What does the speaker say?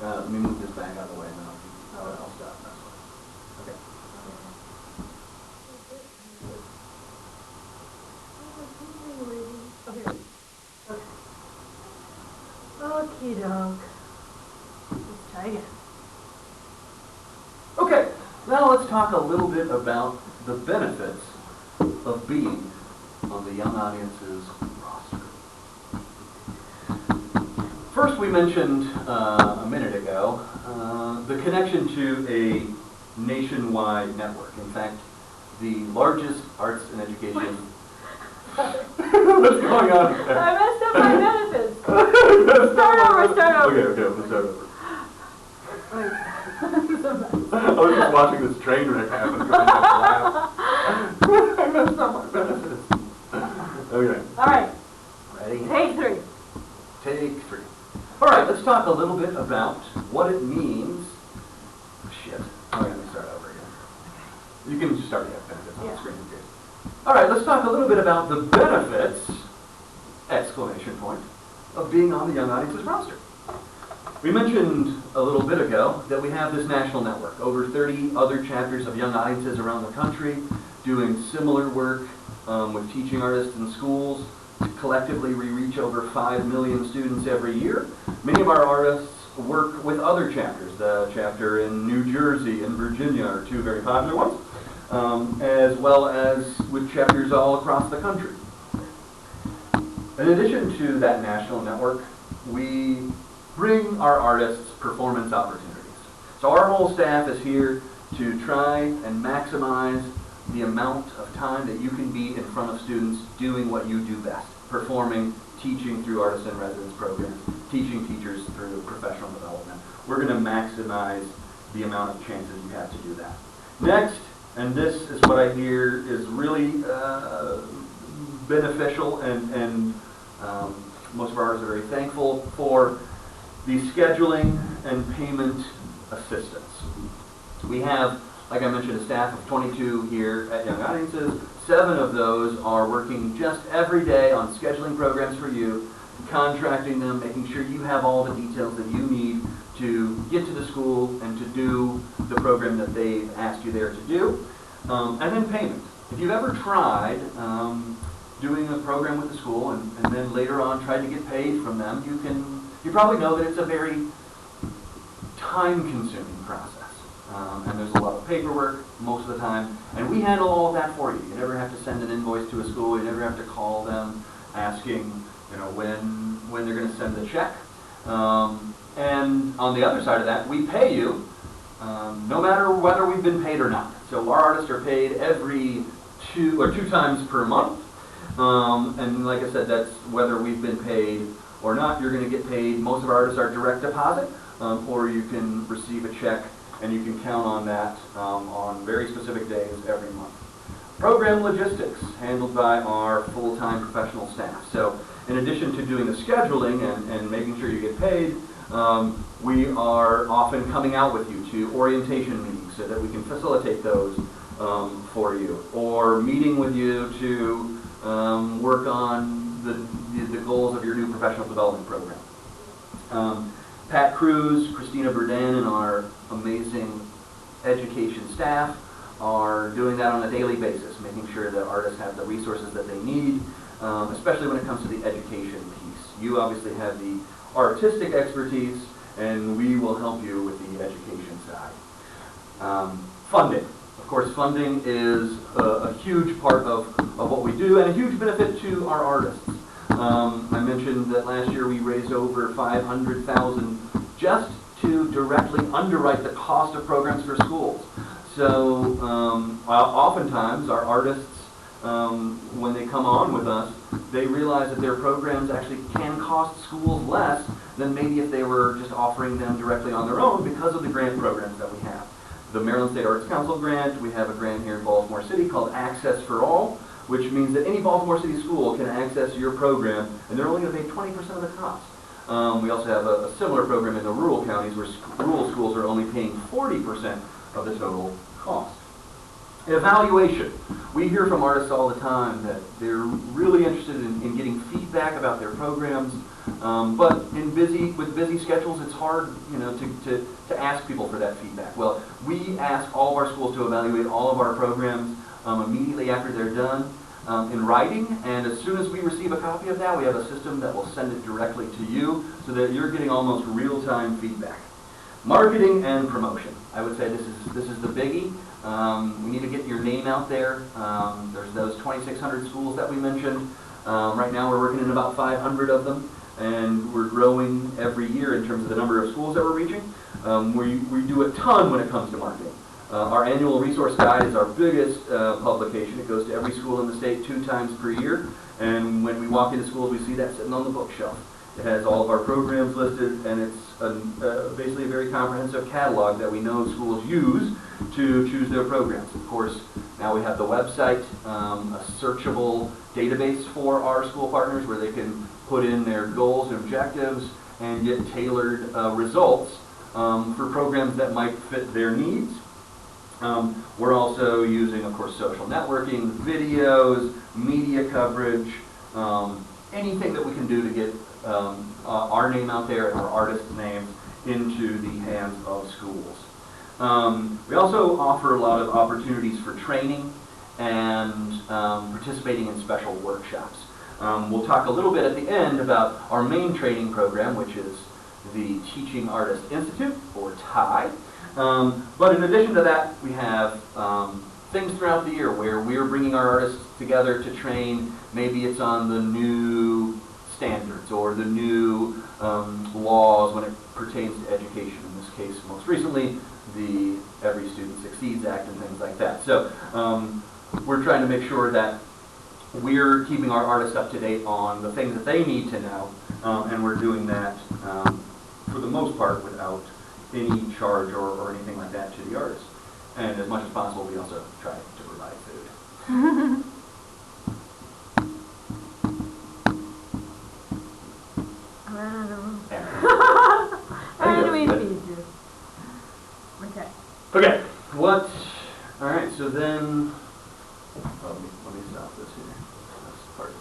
Let me move this back out of the way and then I'll stop. That's fine. Okay. Okie doke. Let's try again. Okay, now let's talk a little bit about the benefits of being on the Young Audiences roster. First, we mentioned a minute ago the connection to a nationwide network. In fact, the largest arts and education. What's going on here? I messed up my benefits. Start over. Okay, let's start over. I was just watching this train wreck happen. I messed up my benefits. Okay. All right. Ready? Take 3. Take 3. All right, let's talk a little bit about what it means. Shit. Okay, let me start over again. You can just start the benefits on the screen. Okay. All right, let's talk a little bit about the benefits, exclamation point, of being on the Young Audiences roster. We mentioned a little bit ago that we have this national network, over 30 other chapters of Young Audiences around the country doing similar work with teaching artists in schools. Collectively, we reach over 5 million students every year. Many of our artists work with other chapters. The chapter in New Jersey and Virginia are 2 very popular ones, as well as with chapters all across the country. In addition to that national network, we bring our artists performance opportunities. So our whole staff is here to try and maximize the amount of time that you can be in front of students doing what you do best, performing, teaching through artist in residence programs, teaching teachers through professional development. We're going to maximize the amount of chances you have to do that. Next, and this is what I hear is really beneficial and most of ours are very thankful for, the scheduling and payment assistance. We have, like I mentioned, a staff of 22 here at Young Audiences. 7 of those are working just every day on scheduling programs for you, contracting them, making sure you have all the details that you need to get to the school and to do the program that they've asked you there to do. And then payment. If you've ever tried doing a program with the school and then later on tried to get paid from them, you probably know that it's a very time-consuming process. And there's a lot of paperwork most of the time. And we handle all of that for you. You never have to send an invoice to a school. You never have to call them asking, when they're going to send the check. And on the other side of that, we pay you no matter whether we've been paid or not. So our artists are paid every 2 times per month. And like I said, that's whether we've been paid or not. You're going to get paid. Most of our artists are direct deposit, or you can receive a check, and you can count on that on very specific days every month. Program logistics, handled by our full-time professional staff. So in addition to doing the scheduling and making sure you get paid, we are often coming out with you to orientation meetings so that we can facilitate those for you, or meeting with you to work on the goals of your new professional development program. Pat Cruz, Christina Burdan, and our amazing education staff are doing that on a daily basis, making sure that artists have the resources that they need, especially when it comes to the education piece. You obviously have the artistic expertise, and we will help you with the education side. Funding. Of course, funding is a huge part of what we do and a huge benefit to our artists. I mentioned that last year we raised over $500,000 just to directly underwrite the cost of programs for schools. So oftentimes our artists, when they come on with us, they realize that their programs actually can cost schools less than maybe if they were just offering them directly on their own because of the grant programs that we have. The Maryland State Arts Council grant, we have a grant here in Baltimore City called Access for All, which means that any Baltimore City school can access your program, and they're only going to pay 20% of the cost. We also have a similar program in the rural counties where rural schools are only paying 40% of the total cost. Evaluation. We hear from artists all the time that they're really interested in getting feedback about their programs, but with busy schedules, it's hard, to ask people for that feedback. Well, we ask all of our schools to evaluate all of our programs immediately after they're done in writing, and as soon as we receive a copy of that, we have a system that will send it directly to you so that you're getting almost real-time feedback. Marketing and promotion. I would say this is the biggie. We need to get your name out there. There's those 2,600 schools that we mentioned. Right now we're working in about 500 of them, and we're growing every year in terms of the number of schools that we're reaching. We do a ton when it comes to marketing. Our annual resource guide is our biggest publication. It goes to every school in the state 2 times per year, and when we walk into schools we see that sitting on the bookshelf. It has all of our programs listed, and it's basically a very comprehensive catalog that we know schools use to choose their programs. Of course, now we have the website, a searchable database for our school partners where they can put in their goals and objectives and get tailored results for programs that might fit their needs. We're also using, of course, social networking, videos, media coverage, anything that we can do to get our name out there and our artists' names into the hands of schools. We also offer a lot of opportunities for training and participating in special workshops. We'll talk a little bit at the end about our main training program, which is the Teaching Artists Institute, or TIE. But in addition to that, we have things throughout the year where we're bringing our artists together to train. Maybe it's on the new standards or the new laws when it pertains to education. In this case, most recently, the Every Student Succeeds Act and things like that. So we're trying to make sure that we're keeping our artists up to date on the things that they need to know, and we're doing that for the most part without any charge or anything like that to the artists. And as much as possible, we also try to provide food. How do we feed you? Okay. Okay. What? All right. So then, let me stop this here. That's part